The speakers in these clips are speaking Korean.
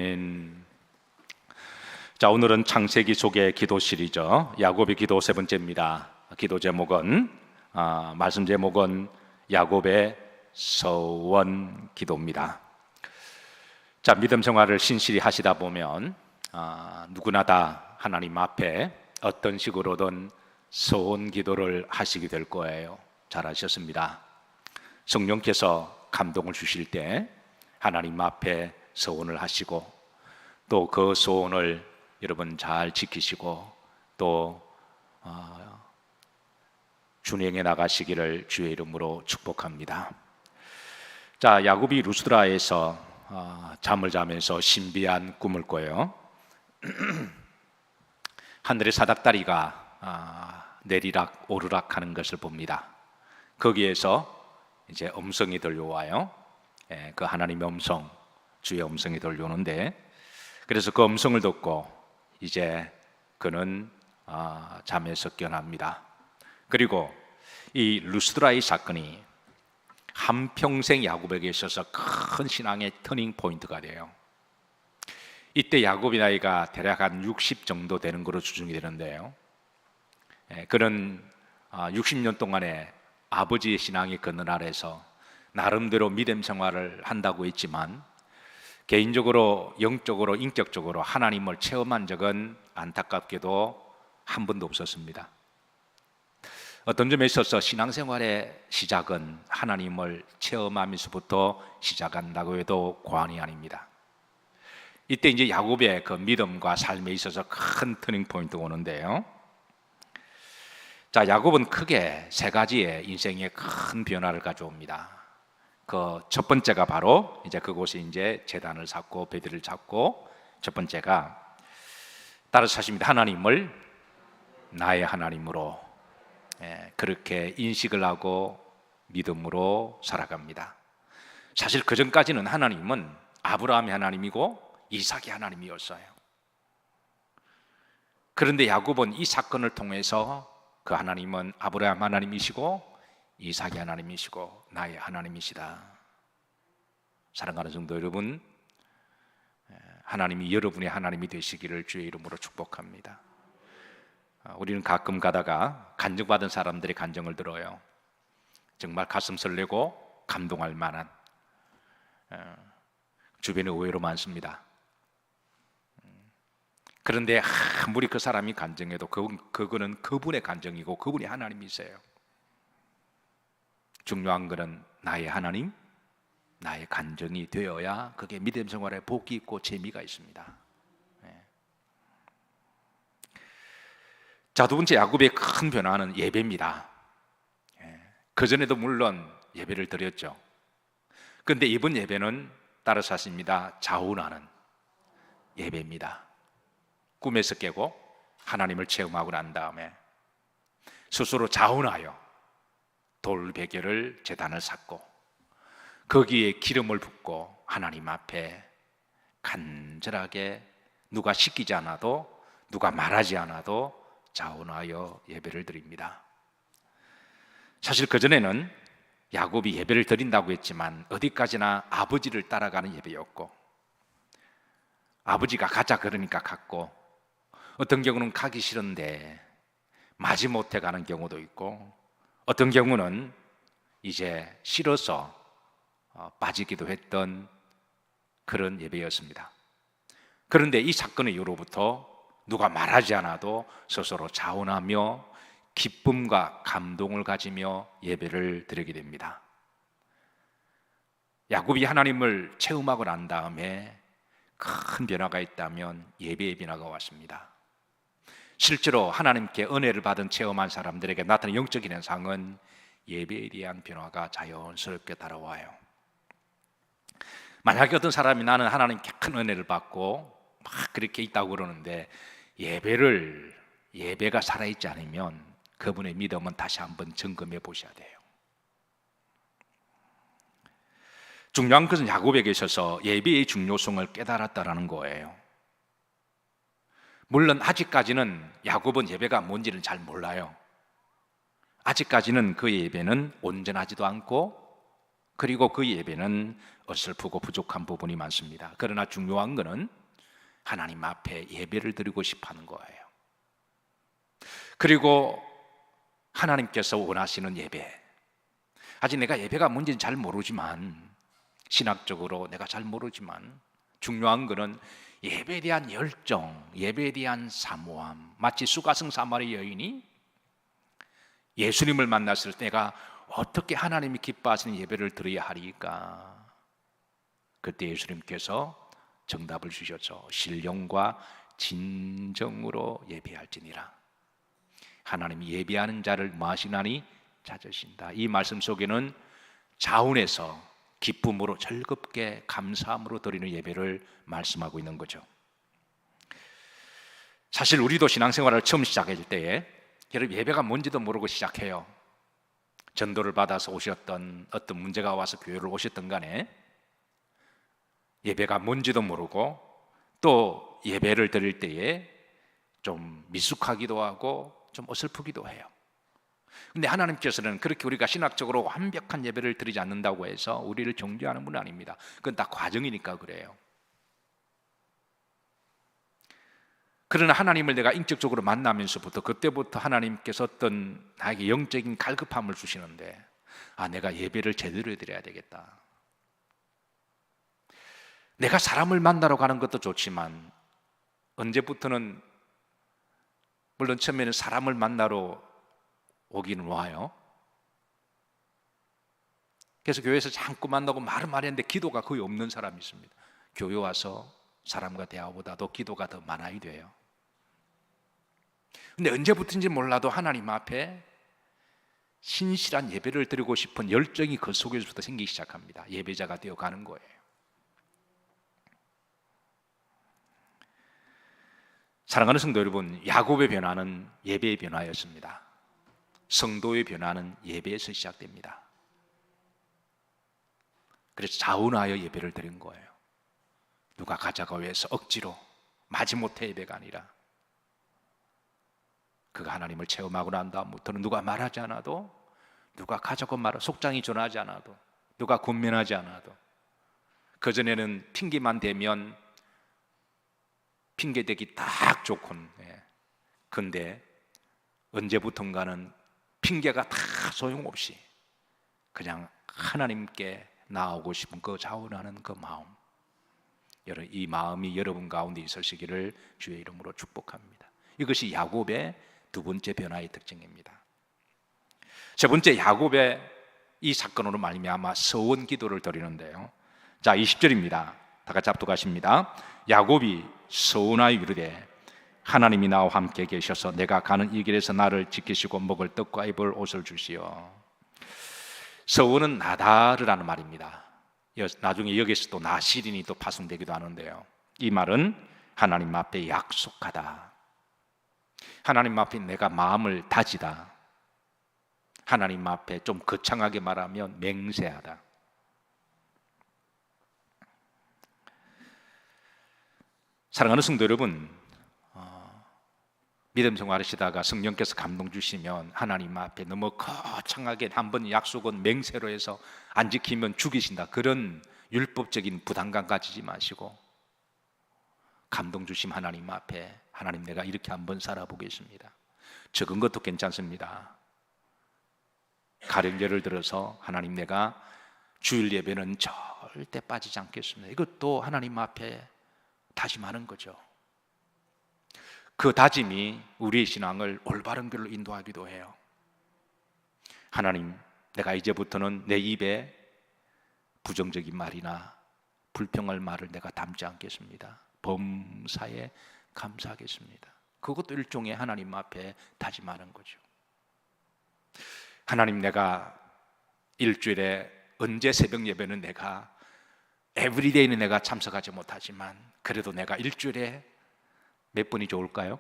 아멘. 자, 오늘은 창세기 속의 기도 시리즈 야곱의 기도 세 번째입니다. 기도 제목은 말씀 제목은 야곱의 서원 기도입니다. 자, 믿음 생활을 신실히 하시다 보면 누구나 다 하나님 앞에 어떤 식으로든 서원 기도를 하시게 될 거예요. 잘하셨습니다. 성령께서 감동을 주실 때 하나님 앞에 서원을 하시고 또 그 서원을 여러분 잘 지키시고 또 준행해 나가시기를 주의 이름으로 축복합니다. 자, 야곱이 루스드라에서 잠을 자면서 신비한 꿈을 꿔요. 하늘의 사닥다리가 내리락 오르락 하는 것을 봅니다. 거기에서 이제 음성이 들려와요. 그 하나님의 음성, 주의 음성이 들려오는데, 그래서 그 음성을 듣고 이제 그는 잠에서 깨어납니다. 그리고 이 루스드라의 사건이 한평생 야곱에게 있어서 큰 신앙의 터닝 포인트가 돼요. 이때 야곱의 나이가 대략 한 60 정도 되는 것으로 추정이 되는데요, 그는 60년 동안에 아버지의 신앙이 그늘 아래서 나름대로 믿음 생활을 한다고 했지만 개인적으로, 영적으로, 인격적으로 하나님을 체험한 적은 안타깝게도 한 번도 없었습니다. 어떤 점에 있어서 신앙생활의 시작은 하나님을 체험하면서부터 시작한다고 해도 과언이 아닙니다. 이때 이제 야곱의 그 믿음과 삶에 있어서 큰 터닝 포인트가 오는데요. 자, 야곱은 크게 세 가지의 인생에 큰 변화를 가져옵니다. 그 첫 번째가 바로 이제 그곳에 이제 제단을 쌓고 베드를 잡고, 첫 번째가 따라서 하십니다. 하나님을 나의 하나님으로 그렇게 인식을 하고 믿음으로 살아갑니다. 사실 그 전까지는 하나님은 아브라함의 하나님이고 이삭의 하나님이었어요. 그런데 야곱은 이 사건을 통해서 그 하나님은 아브라함 하나님이시고 이삭의 하나님이시고 나의 하나님이시다. 사랑하는 성도 여러분, 하나님이 여러분의 하나님이 되시기를 주의 이름으로 축복합니다. 우리는 가끔 가다가 간증받은 사람들의 간증을 들어요. 정말 가슴 설레고 감동할 만한, 주변에 의외로 많습니다. 그런데 아무리 그 사람이 간증해도 그거는 그분의 간증이고 그분이 하나님이세요. 중요한 것은 나의 하나님, 나의 간증이 되어야 그게 믿음 생활에 복이 있고 재미가 있습니다. 자, 두 번째 야곱의 큰 변화는 예배입니다. 그전에도 물론 예배를 드렸죠. 그런데 이번 예배는 따라서 하십니다. 자원하는 예배입니다. 꿈에서 깨고 하나님을 체험하고 난 다음에 스스로 자원하여 돌베개를 제단을 쌓고 거기에 기름을 붓고 하나님 앞에 간절하게 누가 시키지 않아도 누가 말하지 않아도 자원하여 예배를 드립니다. 사실 그전에는 야곱이 예배를 드린다고 했지만 어디까지나 아버지를 따라가는 예배였고, 아버지가 가자 그러니까 갔고, 어떤 경우는 가기 싫은데 마지못해 가는 경우도 있고, 어떤 경우는 이제 싫어서 빠지기도 했던 그런 예배였습니다. 그런데 이 사건의 이후로부터 누가 말하지 않아도 스스로 자원하며 기쁨과 감동을 가지며 예배를 드리게 됩니다. 야곱이 하나님을 체험하고 난 다음에 큰 변화가 있다면 예배의 변화가 왔습니다. 실제로 하나님께 은혜를 받은 체험한 사람들에게 나타나는 영적인 현상은 예배에 대한 변화가 자연스럽게 따라와요. 만약에 어떤 사람이 나는 하나님께 큰 은혜를 받고 막 그렇게 있다고 그러는데 예배가 살아있지 않으면 그분의 믿음은 다시 한번 점검해 보셔야 돼요. 중요한 것은 야곱에게 있어서 예배의 중요성을 깨달았다는 거예요. 물론 아직까지는 야곱은 예배가 뭔지는 잘 몰라요. 아직까지는 그의 예배는 온전하지도 않고 그리고 그 예배는 어설프고 부족한 부분이 많습니다. 그러나 중요한 것은 하나님 앞에 예배를 드리고 싶어 하는 거예요. 그리고 하나님께서 원하시는 예배, 아직 내가 예배가 뭔지는 잘 모르지만, 신학적으로 내가 잘 모르지만 중요한 것은 예배에 대한 열정, 예배에 대한 사모함. 마치 수가성 사마리 여인이 예수님을 만났을 때 내가 어떻게 하나님이 기뻐하시는 예배를 드려야 하리까? 그때 예수님께서 정답을 주셨죠. 신령과 진정으로 예배할지니라. 하나님이 예배하는 자를 뭐 하시나니? 찾으신다. 이 말씀 속에는 자원에서 기쁨으로 즐겁게 감사함으로 드리는 예배를 말씀하고 있는 거죠. 사실 우리도 신앙생활을 처음 시작할 때에 여러분 예배가 뭔지도 모르고 시작해요. 전도를 받아서 오셨던, 어떤 문제가 와서 교회를 오셨던 간에 예배가 뭔지도 모르고 또 예배를 드릴 때에 좀 미숙하기도 하고 좀 어설프기도 해요. 근데 하나님께서는 그렇게 우리가 신학적으로 완벽한 예배를 드리지 않는다고 해서 우리를 정죄하는 분은 아닙니다. 그건 다 과정이니까 그래요. 그러나 하나님을 내가 인격적으로 만나면서부터 그때부터 하나님께서 어떤 나에게 영적인 갈급함을 주시는데, 내가 예배를 제대로 드려야 되겠다. 내가 사람을 만나러 가는 것도 좋지만 언제부터는, 물론 처음에는 사람을 만나러 오기는 와요. 그래서 교회에서 자꾸 만나고 말은 말했는데 기도가 거의 없는 사람이 있습니다. 교회 와서 사람과 대화보다도 기도가 더 많아야 돼요. 근데 언제부터인지 몰라도 하나님 앞에 신실한 예배를 드리고 싶은 열정이 그 속에서부터 생기기 시작합니다. 예배자가 되어 가는 거예요. 사랑하는 성도 여러분, 야곱의 변화는 예배의 변화였습니다. 성도의 변화는 예배에서 시작됩니다. 그래서 자원하여 예배를 드린 거예요. 누가 가자고 해서 억지로 마지못해 예배가 아니라, 그가 하나님을 체험하고 난 다음부터는 누가 말하지 않아도, 누가 가자고 말하, 속장이 전하지 않아도, 누가 권면하지 않아도, 그전에는 핑계만 대면 핑계대기 딱 좋군. 근데 언제부턴가는 핑계가 다 소용없이 그냥 하나님께 나아오고 싶은 그 자원하는 그 마음, 여러분 이 마음이 여러분 가운데 있으시기를 주의 이름으로 축복합니다. 이것이 야곱의 두 번째 변화의 특징입니다. 세 번째, 야곱의 이 사건으로 말미암아 서원 기도를 드리는데요. 자, 20절입니다. 다 같이 합독하십니다. 야곱이 서원하여 이르되 하나님이 나와 함께 계셔서 내가 가는 이 길에서 나를 지키시고 먹을 떡과 입을 옷을 주시오. 서원은 나다르라는 말입니다. 나중에 여기서 또 나시린이 또 파송되기도 하는데요. 이 말은 하나님 앞에 약속하다, 하나님 앞에 내가 마음을 다지다, 하나님 앞에 좀 거창하게 말하면 맹세하다. 사랑하는 성도 여러분, 믿음 생활하시다가 성령께서 감동 주시면 하나님 앞에 너무 거창하게 한번 약속은 맹세로 해서 안 지키면 죽이신다, 그런 율법적인 부담감 가지지 마시고 감동 주심 하나님 앞에, 하나님 내가 이렇게 한번 살아보겠습니다. 적은 것도 괜찮습니다. 가령 예를 들어서 하나님 내가 주일 예배는 절대 빠지지 않겠습니다. 이것도 하나님 앞에 다짐하는 거죠. 그 다짐이 우리의 신앙을 올바른 길로 인도하기도 해요. 하나님, 내가 이제부터는 내 입에 부정적인 말이나 불평할 말을 내가 담지 않겠습니다. 범사에 감사하겠습니다. 그것도 일종의 하나님 앞에 다짐하는 거죠. 하나님, 내가 일주일에 언제 새벽 예배는 내가 에브리데이는 내가 참석하지 못하지만 그래도 내가 일주일에 몇 번이 좋을까요?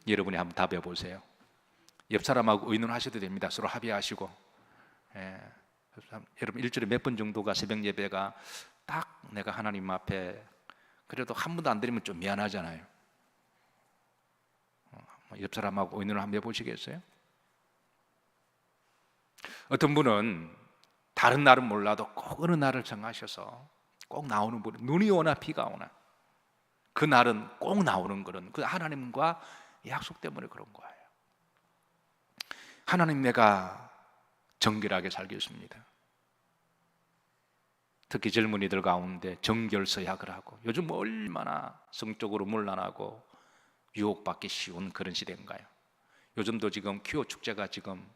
여러분이 한번 답해 보세요. 옆 사람하고 의논하셔도 됩니다. 서로 합의하시고. 여러분 일주일에 몇 번 정도가 새벽 예배가 딱 내가 하나님 앞에, 그래도 한 번도 안 드리면 좀 미안하잖아요. 옆 사람하고 의논을 한번 해보시겠어요? 어떤 분은 다른 날은 몰라도 꼭 어느 날을 정하셔서 꼭 나오는 분, 눈이 오나 비가 오나 그 날은 꼭 나오는 그런 그 하나님과 약속 때문에 그런 거예요. 하나님, 내가 정결하게 살겠습니다. 특히 젊은이들 가운데 정결서약을 하고, 요즘 얼마나 성적으로 문란하고 유혹받기 쉬운 그런 시대인가요? 요즘도 지금 퀴어 축제가 지금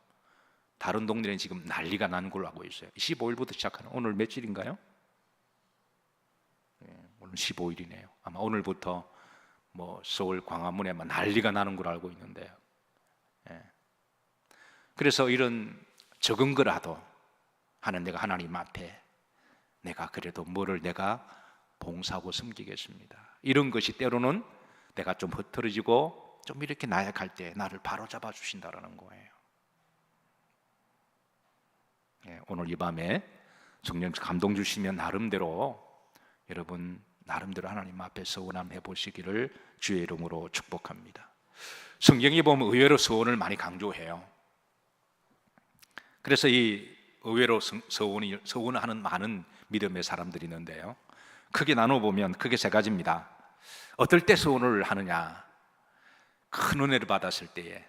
다른 동네는 지금 난리가 난 걸로 알고 있어요. 15일부터 시작하는, 오늘 며칠인가요? 오늘 15일이네요. 아마 오늘부터 뭐 서울 광화문에 막 난리가 나는 걸로 알고 있는데요. 그래서 이런 적은 거라도 하는 내가 하나님 앞에 내가 그래도 뭐를 내가 봉사하고 섬기겠습니다. 이런 것이 때로는 내가 좀 흐트러지고 좀 이렇게 나약할 때 나를 바로잡아 주신다라는 거예요. 오늘 이 밤에 성령 감동 주시면 나름대로 여러분 나름대로 하나님 앞에 서원함 해보시기를 주의 이름으로 축복합니다. 성경이 보면 의외로 서원을 많이 강조해요. 그래서 이 의외로 서원을 하는 많은 믿음의 사람들이 있는데요, 크게 나눠보면 크게 세 가지입니다. 어떨 때 서원을 하느냐? 큰 은혜를 받았을 때에,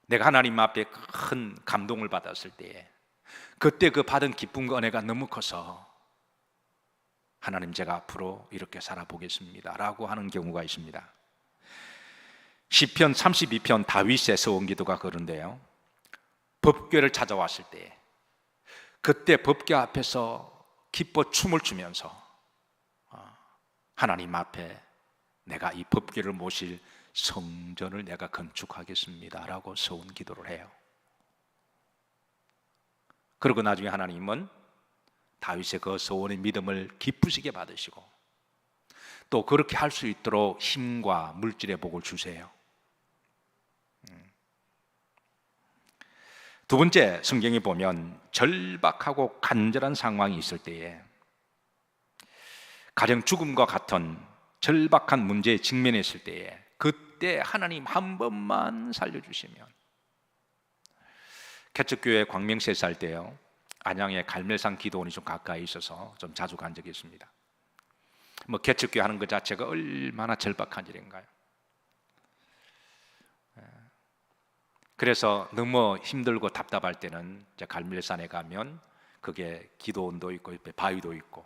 내가 하나님 앞에 큰 감동을 받았을 때에, 그때 그 받은 기쁨과 은혜가 너무 커서 하나님, 제가 앞으로 이렇게 살아보겠습니다 라고 하는 경우가 있습니다. 시편 32편 다윗의 서원 기도가 그런데요, 법궤를 찾아왔을 때 그때 법궤 앞에서 기뻐 춤을 추면서 하나님 앞에 내가 이 법궤를 모실 성전을 내가 건축하겠습니다 라고 서원 기도를 해요. 그리고 나중에 하나님은 다윗의 그 서원의 믿음을 기쁘시게 받으시고 또 그렇게 할 수 있도록 힘과 물질의 복을 주세요. 두 번째, 성경에 보면 절박하고 간절한 상황이 있을 때에, 가령 죽음과 같은 절박한 문제에 직면했을 때에, 그때 하나님 한 번만 살려주시면, 개척교회 광명시에 살 때요, 안양의 갈멜산 기도원이 좀 가까이 있어서 좀 자주 간 적이 있습니다. 뭐 개척교회 하는 것 자체가 얼마나 절박한 일인가요? 그래서 너무 힘들고 답답할 때는 이제 갈멜산에 가면 그게 기도원도 있고 바위도 있고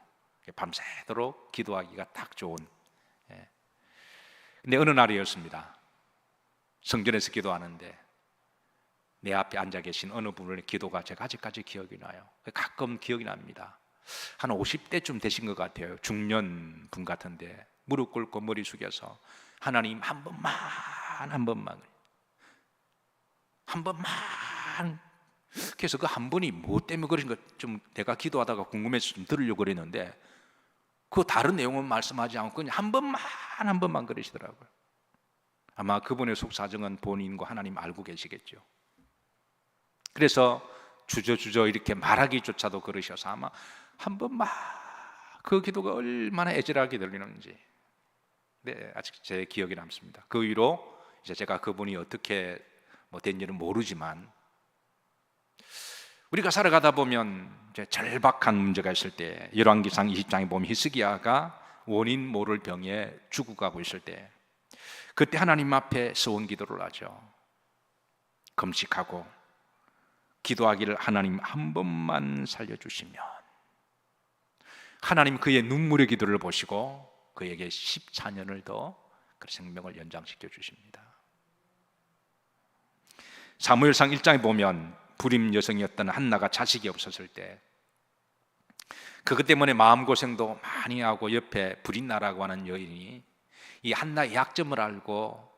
밤새도록 기도하기가 딱 좋은. 근데 어느 날이었습니다. 성전에서 기도하는데 내 앞에 앉아 계신 어느 분의 기도가 제가 아직까지 기억이 나요. 가끔 기억이 납니다. 한 50대쯤 되신 것 같아요. 중년 분 같은데 무릎 꿇고 머리 숙여서 하나님 한 번만 그래서 그 한 번이 뭐 때문에 그런 것 좀 내가 기도하다가 궁금해서 좀 들으려고 그랬는데 그 다른 내용은 말씀하지 않고 그냥 한 번만 그러시더라고요. 아마 그분의 속사정은 본인과 하나님 알고 계시겠죠. 그래서 주저주저 이렇게 말하기조차도 그러셔서 아마 한 번만, 그 기도가 얼마나 애절하게 들리는지 아직 제 기억에 남습니다. 그 이후로 이제 제가 그분이 어떻게 된지는 모르지만 우리가 살아가다 보면 이제 절박한 문제가 있을 때, 열왕기상 20장에 보면 히스기야가 원인 모를 병에 죽어가고 있을 때 그때 하나님 앞에 서원 기도를 하죠. 금식하고 기도하기를 하나님 한 번만 살려주시면, 하나님 그의 눈물의 기도를 보시고 그에게 14년을 더 그 생명을 연장시켜 주십니다. 사무엘상 1장에 보면 불임 여성이었던 한나가 자식이 없었을 때 그것 때문에 마음고생도 많이 하고 옆에 브릿나라고 하는 여인이 이 한나의 약점을 알고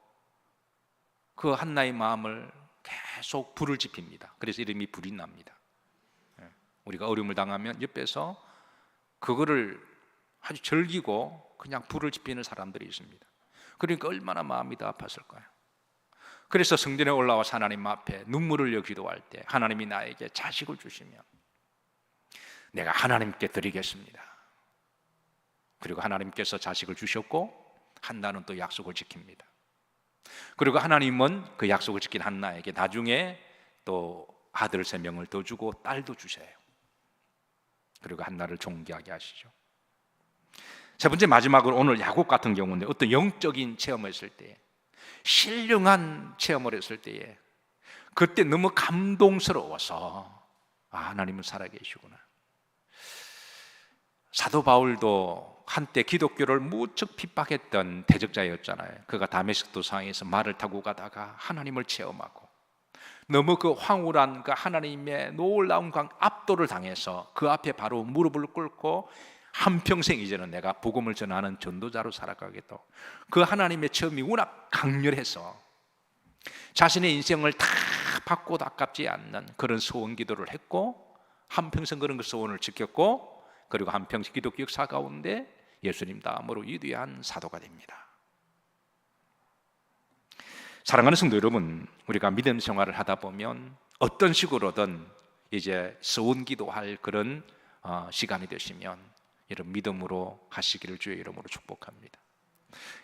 그 한나의 마음을 계속 불을 지핍니다. 그래서 이름이 브릿나입니다. 우리가 어려움을 당하면 옆에서 그거를 아주 즐기고 그냥 불을 지피는 사람들이 있습니다. 그러니까 얼마나 마음이 더 아팠을까요? 그래서 성전에 올라와서 하나님 앞에 눈물을 흘려 기도할 때 하나님이 나에게 자식을 주시면 내가 하나님께 드리겠습니다. 그리고 하나님께서 자식을 주셨고 한나는 또 약속을 지킵니다. 그리고 하나님은 그 약속을 지킨 한나에게 나중에 또 아들 3명을 더 주고 딸도 주세요. 그리고 한나를 존귀하게 하시죠. 세 번째, 마지막으로 오늘 야곱 같은 경우는 어떤 영적인 체험을 했을 때, 신령한 체험을 했을 때에 그때 너무 감동스러워서 하나님은 살아계시구나. 사도 바울도 한때 기독교를 무척 핍박했던 대적자였잖아요. 그가 다메섹 도상에서 말을 타고 가다가 하나님을 체험하고 너무 그 황홀한 그 하나님의 놀라운 압도를 당해서 그 앞에 바로 무릎을 꿇고 한평생 이제는 내가 복음을 전하는 전도자로 살아가겠다. 그 하나님의 체험이 워낙 강렬해서 자신의 인생을 다 받고도 아깝지 않는 그런 소원 기도를 했고, 한평생 그런 그 소원을 지켰고, 그리고 한평생 기독교 역사 가운데 예수님 다음으로 위대한 사도가 됩니다. 사랑하는 성도 여러분, 우리가 믿음 생활을 하다 보면 어떤 식으로든 이제 소원 기도할 그런 시간이 되시면 이런 믿음으로 하시기를 주의 이름으로 축복합니다.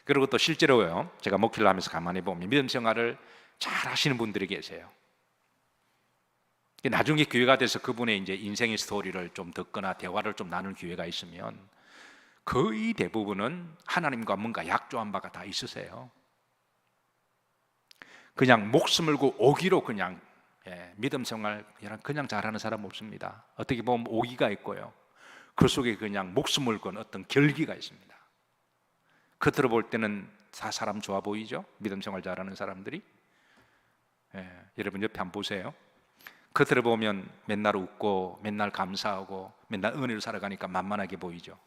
그리고 또 실제로요, 제가 목회를 하면서 가만히 보면 믿음 생활을 잘 하시는 분들이 계세요. 나중에 기회가 돼서 그분의 이제 인생의 스토리를 좀 듣거나 대화를 좀 나눌 기회가 있으면 거의 대부분은 하나님과 뭔가 약조한 바가 다 있으세요. 그냥 목숨을 걸고 오기로 그냥 믿음 생활 그냥 잘하는 사람 없습니다. 어떻게 보면 오기가 있고요, 그 속에 그냥 목숨을 건 어떤 결기가 있습니다. 겉으로 볼 때는 다 사람 좋아 보이죠? 믿음 생활 잘하는 사람들이. 여러분 옆에 한번 보세요. 겉으로 보면 맨날 웃고 맨날 감사하고 맨날 은혜로 살아가니까 만만하게 보이죠?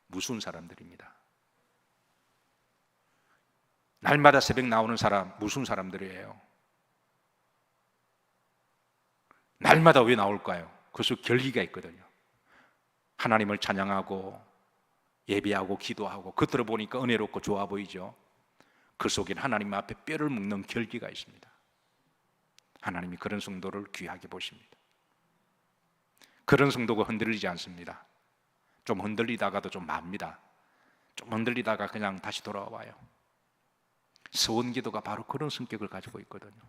무서운 사람들입니다. 날마다 새벽 나오는 사람 무슨 사람들이에요? 날마다 왜 나올까요? 그 속 결기가 있거든요. 하나님을 찬양하고 예배하고 기도하고 겉으로 보니까 은혜롭고 좋아 보이죠? 그 속엔 하나님 앞에 뼈를 묻는 결기가 있습니다. 하나님이 그런 성도를 귀하게 보십니다. 그런 성도가 흔들리지 않습니다. 좀 흔들리다가도 좀 맙니다. 좀 흔들리다가 그냥 다시 돌아와요. 소원 기도가 바로 그런 성격을 가지고 있거든요.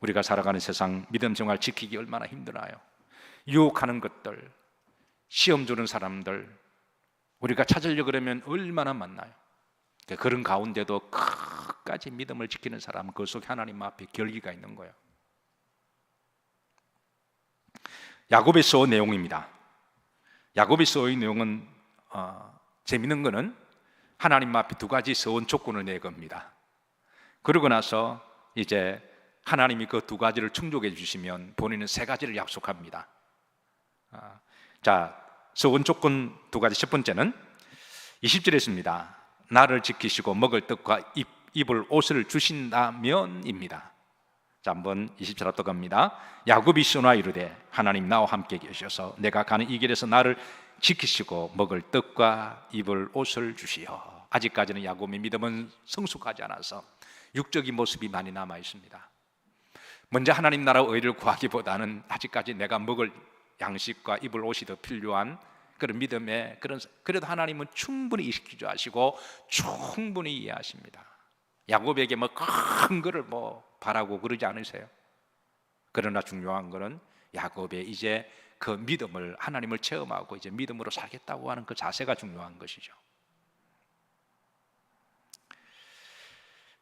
우리가 살아가는 세상 믿음 생활 지키기 얼마나 힘드나요? 유혹하는 것들, 시험 주는 사람들 우리가 찾으려고 그러면 얼마나 많나요? 그런 가운데도 끝까지 믿음을 지키는 사람, 그 속에 하나님 앞에 결기가 있는 거예요. 야곱에서 내용입니다. 야곱에서의 내용은 재밌는 거는 하나님 앞에 두 가지 서원 조건을 내겁니다. 그러고 나서 이제 하나님이 그 두 가지를 충족해 주시면 본인은 세 가지를 약속합니다. 자, 서원 조건 두 가지. 첫 번째는 20절에 있습니다. 나를 지키시고 먹을 떡과 입을 옷을 주신다면입니다. 자, 한번 20절 앞도 갑니다. 야곱이 선화 이르되 하나님 나와 함께 계셔서 내가 가는 이 길에서 나를 지키시고 먹을 떡과 입을 옷을 주시어. 아직까지는 야곱의 믿음은 성숙하지 않아서 육적인 모습이 많이 남아 있습니다. 먼저 하나님 나라 의를 구하기보다는 아직까지 내가 먹을 양식과 입을 옷이 더 필요한 그런 믿음에 그래도 하나님은 충분히 이식해 하시고 충분히 이해하십니다. 야곱에게 뭐 큰 거를 바라고 그러지 않으세요. 그러나 중요한 거는 야곱의 이제 그 믿음을, 하나님을 체험하고 이제 믿음으로 살겠다고 하는 그 자세가 중요한 것이죠.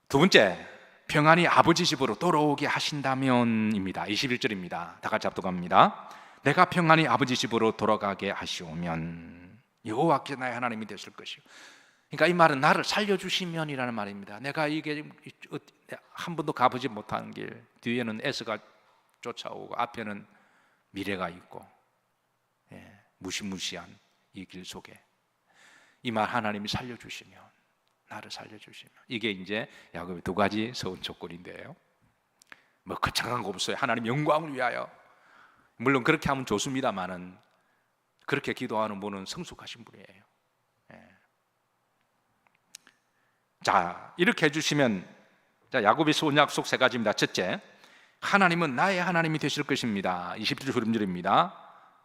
두 번째, 평안히 아버지 집으로 돌아오게 하신다면입니다. 21절입니다. 다 같이 합독합니다. 내가 평안히 아버지 집으로 돌아가게 하시오면 여호와께서 나의 하나님이 되실 것이요. 그러니까 이 말은 나를 살려주시면이라는 말입니다. 내가 이게 한 번도 가보지 못한 길, 뒤에는 에스가 쫓아오고 앞에는 미래가 있고 무시무시한 이 길 속에 이 말 하나님이 살려주시면, 나를 살려주시면, 이게 이제 야곱의 두 가지 서운 조건인데요. 뭐 거창한 거 없어요. 하나님 영광을 위하여. 물론 그렇게 하면 좋습니다만은 그렇게 기도하는 분은 성숙하신 분이에요. 자, 이렇게 해주시면, 자, 야곱의 소원 약속 세 가지입니다. 첫째, 하나님은 나의 하나님이 되실 것입니다. 20절 후렴절입니다.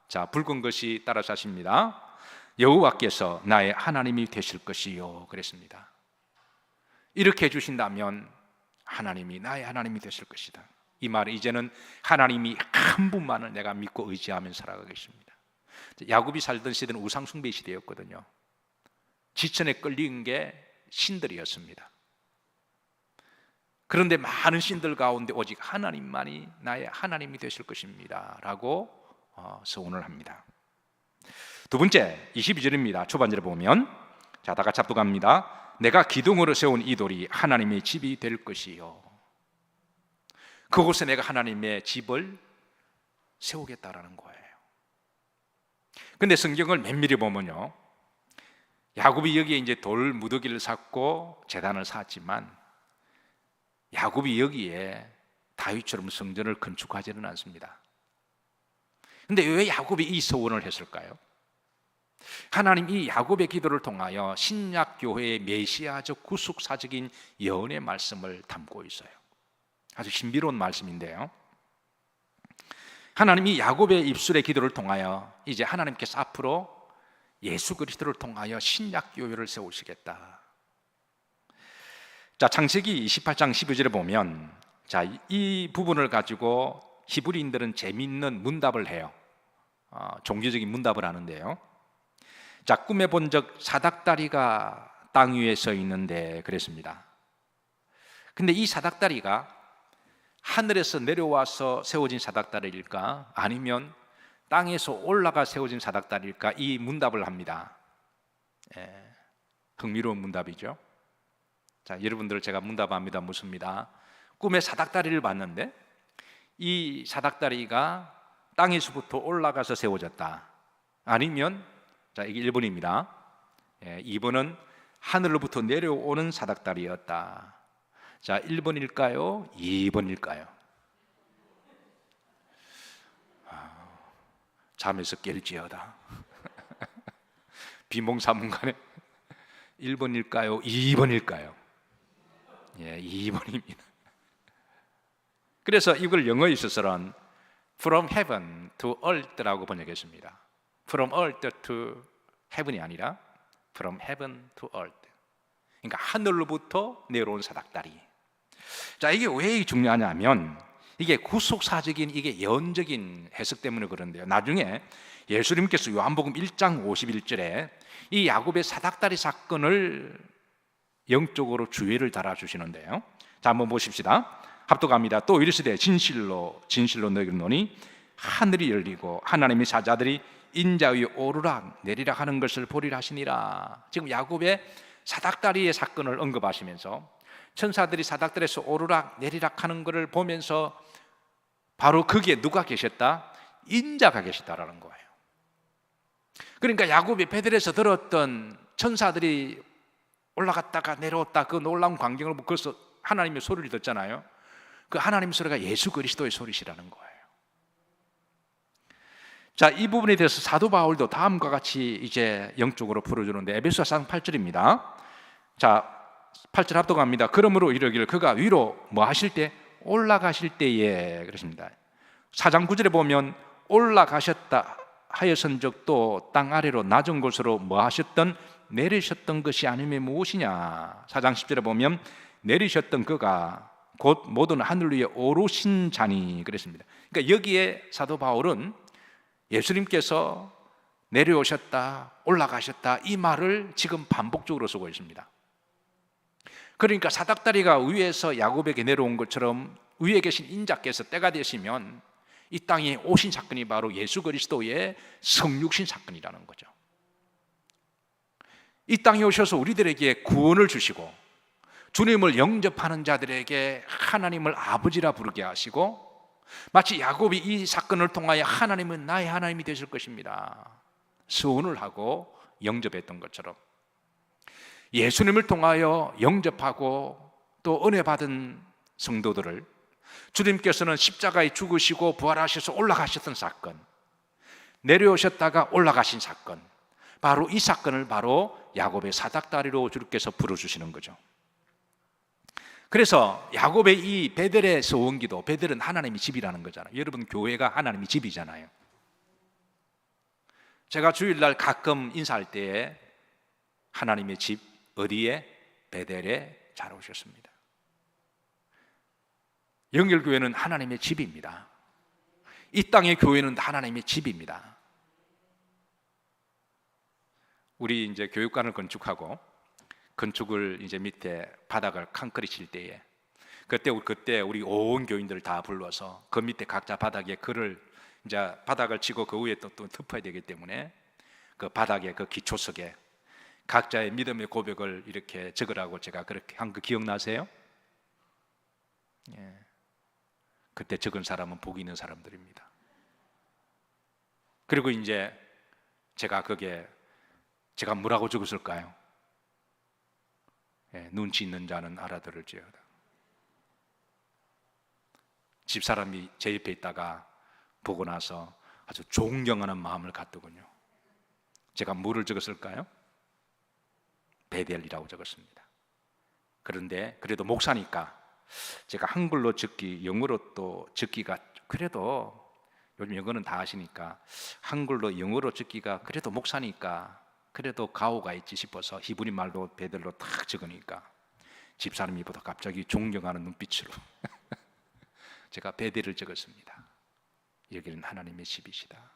자, 붉은 것이 따라서 하십니다. 여호와께서 나의 하나님이 되실 것이요 그랬습니다. 이렇게 해주신다면 하나님이 나의 하나님이 되실 것이다. 이 말은 이제는 하나님이 한 분만을 내가 믿고 의지하며 살아가겠습니다. 야곱이 살던 시대는 우상숭배 시대였거든요. 지천에 끌린 게 신들이었습니다. 그런데 많은 신들 가운데 오직 하나님만이 나의 하나님이 되실 것입니다 라고 서원을 합니다. 두 번째 22절입니다. 초반절에 보면, 자, 다 같이 합독합니다. 내가 기둥으로 세운 이 돌이 하나님의 집이 될 것이요, 그곳에 내가 하나님의 집을 세우겠다라는 거예요. 근데 성경을 면밀히 보면요, 야곱이 여기에 이제 돌 무더기를 쌓고 제단을 쌓았지만 야곱이 여기에 다윗처럼 성전을 건축하지는 않습니다. 근데 왜 야곱이 이 서원을 했을까요? 하나님 이 야곱의 기도를 통하여 신약교회의 메시아적 구속사적인 예언의 말씀을 담고 있어요. 아주 신비로운 말씀인데요, 하나님이 야곱의 입술의 기도를 통하여 이제 하나님께서 앞으로 예수 그리스도를 통하여 신약교회를 세우시겠다. 자, 창세기 28장 12절에 보면, 자, 이 부분을 가지고 히브리인들은 재미있는 문답을 해요. 종교적인 문답을 하는데요, 자, 꿈에 본 적 사닥다리가 땅 위에 서 있는데 그랬습니다. 근데 이 사닥다리가 하늘에서 내려와서 세워진 사닥다리일까, 아니면 땅에서 올라가 세워진 사닥다리일까, 이 문답을 합니다. 흥미로운 문답이죠. 자, 여러분들, 제가 문답합니다. 묻습니다. 꿈에 사닥다리를 봤는데 이 사닥다리가 땅에서부터 올라가서 세워졌다, 아니면, 자, 이게 1번입니다. 2번은 하늘로부터 내려오는 사닥다리였다. 자, 1번일까요? 2번일까요? 잠에서 깰지어다. 비몽사몽간에 1번일까요? 2번일까요? 2번입니다. 그래서 이걸 영어에 있어서는 From heaven to earth라고 번역했습니다. From earth to heaven이 아니라 From heaven to earth. 그러니까 하늘로부터 내려온 사닥다리. 자, 이게 왜 중요하냐면, 이게 구속사적인, 이게 예언적인 해석 때문에 그런데요, 나중에 예수님께서 요한복음 1장 51절에 이 야곱의 사닥다리 사건을 영적으로 주의를 달아주시는데요, 자, 한번 보십시다. 합독합니다. 또 이르시되 진실로 진실로 너희에게 이르노니 하늘이 열리고 하나님의 사자들이 인자 위에 오르락 내리락 하는 것을 보리라 하시니라. 지금 야곱의 사닥다리의 사건을 언급하시면서 천사들이 사닥다리에서 오르락 내리락 하는 것을 보면서 바로 거기에 누가 계셨다? 인자가 계시다라는 거예요. 그러니까 야곱이 베델에서 들었던 천사들이 올라갔다가 내려왔다, 그 놀라운 광경을 보고 거기서 하나님의 소리를 듣잖아요. 그 하나님의 소리가 예수 그리스도의 소리시라는 거예요. 자, 이 부분에 대해서 사도 바울도 다음과 같이 이제 영적으로 풀어주는데, 에베소서 4장 8절입니다. 자, 8절 합독합니다. 그러므로 이르기를 그가 위로 뭐 하실 때? 올라가실 때에 그러십니다. 4장 9절에 보면 올라가셨다 하여선적 또 땅 아래로 낮은 곳으로 뭐 하셨던? 내리셨던 것이 아니면 무엇이냐. 4장 10절에 보면 내리셨던 그가 곧 모든 하늘 위에 오르신 자니 그랬습니다. 그러니까 여기에 사도 바울은 예수님께서 내려오셨다, 올라가셨다, 이 말을 지금 반복적으로 쓰고 있습니다. 그러니까 사닥다리가 위에서 야곱에게 내려온 것처럼 위에 계신 인자께서 때가 되시면 이 땅에 오신 사건이 바로 예수 그리스도의 성육신 사건이라는 거죠. 이 땅에 오셔서 우리들에게 구원을 주시고 주님을 영접하는 자들에게 하나님을 아버지라 부르게 하시고, 마치 야곱이 이 사건을 통하여 하나님은 나의 하나님이 되실 것입니다 서원을 하고 영접했던 것처럼, 예수님을 통하여 영접하고 또 은혜 받은 성도들을 주님께서는 십자가에 죽으시고 부활하셔서 올라가셨던 사건, 내려오셨다가 올라가신 사건, 바로 이 사건을 바로 야곱의 사닥다리로 주님께서 풀어주시는 거죠. 그래서 야곱의 이 베델의 서원기도, 베델은 하나님의 집이라는 거잖아요. 여러분, 교회가 하나님의 집이잖아요. 제가 주일날 가끔 인사할 때에 하나님의 집 어디에? 베델에 잘 오셨습니다. 영결교회는 하나님의 집입니다. 이 땅의 교회는 하나님의 집입니다. 우리 이제 교육관을 건축하고 건축을 이제 밑에 바닥을 concrete 칠 때에 그때 우리 온 교인들을 다 불러서 그 밑에 각자 바닥에 글을 이제 바닥을 치고 그 위에 또 덮어야 되기 때문에 그 바닥에 그 기초석에 각자의 믿음의 고백을 이렇게 적으라고 제가 그렇게 한 거 기억나세요? 예. 그때 적은 사람은 복이 있는 사람들입니다. 그리고 이제 제가 뭐라고 적었을까요? 예, 눈치 있는 자는 알아들을지어다. 집사람이 제 옆에 있다가 보고 나서 아주 존경하는 마음을 갖더군요. 제가 뭐를 적었을까요? 베델이라고 적었습니다. 그런데 그래도 목사니까 제가 한글로 적기, 영어로 또 적기가 그래도 요즘 영어는 다 하시니까 한글로 영어로 적기가 그래도 목사니까 그래도 가오가 있지 싶어서 히브리 말로 베델로 탁 적으니까 집사람이 보다 갑자기 존경하는 눈빛으로 제가 베델을 적었습니다. 여기는 하나님의 집이시다.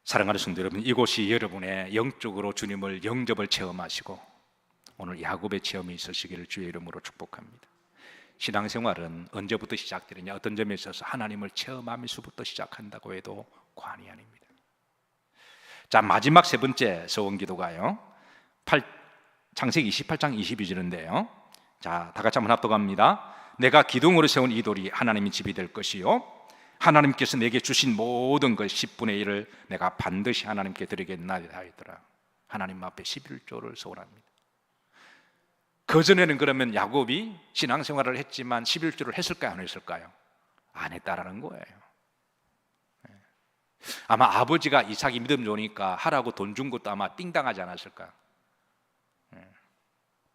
사랑하는 성도 여러분, 이곳이 여러분의 영적으로 주님을 영접을 체험하시고 오늘 야곱의 체험이 있으시기를 주의 이름으로 축복합니다. 신앙생활은 언제부터 시작되느냐, 어떤 점에 있어서 하나님을 체험하면서부터 시작한다고 해도 과언이 아닙니다. 자, 마지막 세 번째 소원기도가요, 창세기 28장 22절인데요. 자, 다 같이 한번 합독합니다. 내가 기둥으로 세운 이 돌이 하나님의 집이 될 것이요 하나님께서 내게 주신 모든 것 10분의 1을 내가 반드시 하나님께 드리겠나이다 하였더라. 하나님 앞에 11조를 소원합니다. 그전에는 그러면 야곱이 신앙생활을 했지만 11조를 했을까요? 안 했을까요? 안 했다라는 거예요. 아마 아버지가 이삭이 믿음 좋으니까 하라고 돈 준 것도 아마 띵당하지 않았을까.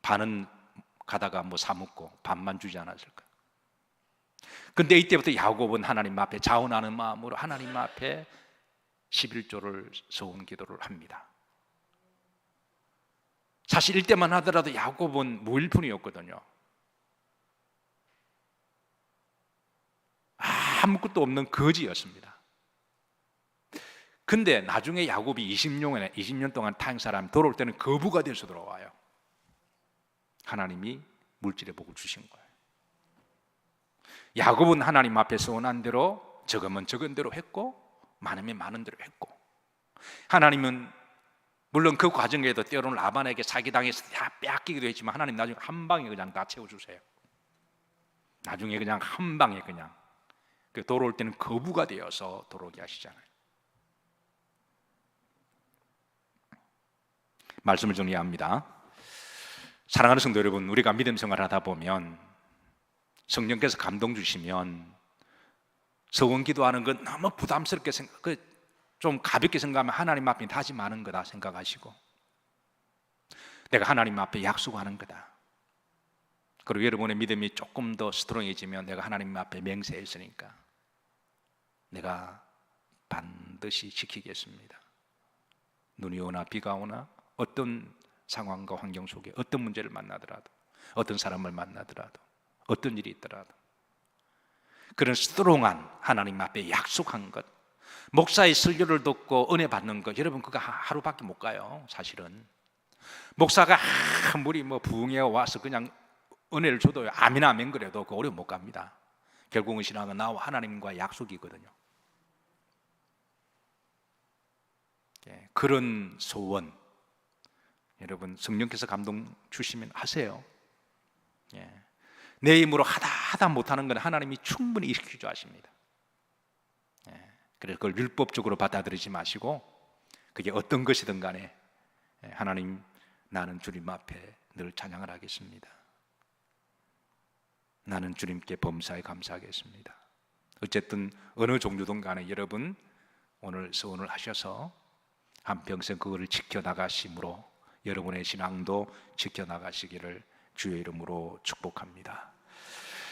반은 가다가 뭐 사먹고 반만 주지 않았을까. 근데 이때부터 야곱은 하나님 앞에 자원하는 마음으로 하나님 앞에 11조를 소원 기도를 합니다. 사실 이때만 하더라도 야곱은 무일푼이었거든요. 아무것도 없는 거지였습니다. 근데 나중에 야곱이 20년 동안 탄 사람 돌아올 때는 거부가 돼서 돌아와요. 하나님이 물질의 복을 주신 거예요. 야곱은 하나님 앞에 소원한 대로 적으면 적은 대로 했고 많으면 많은 대로 했고, 하나님은 물론 그 과정에도 때로는 라반에게 사기당해서 다 빼앗기기도 했지만 하나님 나중에 한 방에 그냥 다 채워주세요. 나중에 그냥 한 방에 그냥 돌아올 때는 거부가 되어서 돌아오게 하시잖아요. 말씀을 정리합니다. 사랑하는 성도 여러분, 우리가 믿음 생활을 하다 보면 성령께서 감동 주시면 서원 기도하는 건 너무 부담스럽게 좀 가볍게 생각하면 하나님 앞에 다짐하는 거다 생각하시고, 내가 하나님 앞에 약속하는 거다. 그리고 여러분의 믿음이 조금 더 스트롱해지면 내가 하나님 앞에 맹세했으니까 내가 반드시 지키겠습니다. 눈이 오나 비가 오나 어떤 상황과 환경 속에 어떤 문제를 만나더라도, 어떤 사람을 만나더라도, 어떤 일이 있더라도 그런 스트롱한 하나님 앞에 약속한 것, 목사의 설교를 듣고 은혜 받는 것, 여러분 그거 하루밖에 못 가요. 사실은 목사가 아무리 부흥해 와서 그냥 은혜를 줘도 아멘 아멘 그래도 그 오래 못 갑니다. 결국은 신앙은 나와 하나님과 약속이거든요. 그런 소원 여러분 성령께서 감동 주시면 하세요. 내 힘으로 하다 못하는 건 하나님이 충분히 일으킬 줄 아십니다. 그래서 그걸 율법적으로 받아들이지 마시고 그게 어떤 것이든 간에 하나님, 나는 주님 앞에 늘 찬양을 하겠습니다. 나는 주님께 범사에 감사하겠습니다. 어쨌든 어느 종류든 간에 여러분 오늘 소원을 하셔서 한평생 그거를 지켜나가심으로 여러분의 신앙도 지켜나가시기를 주의 이름으로 축복합니다.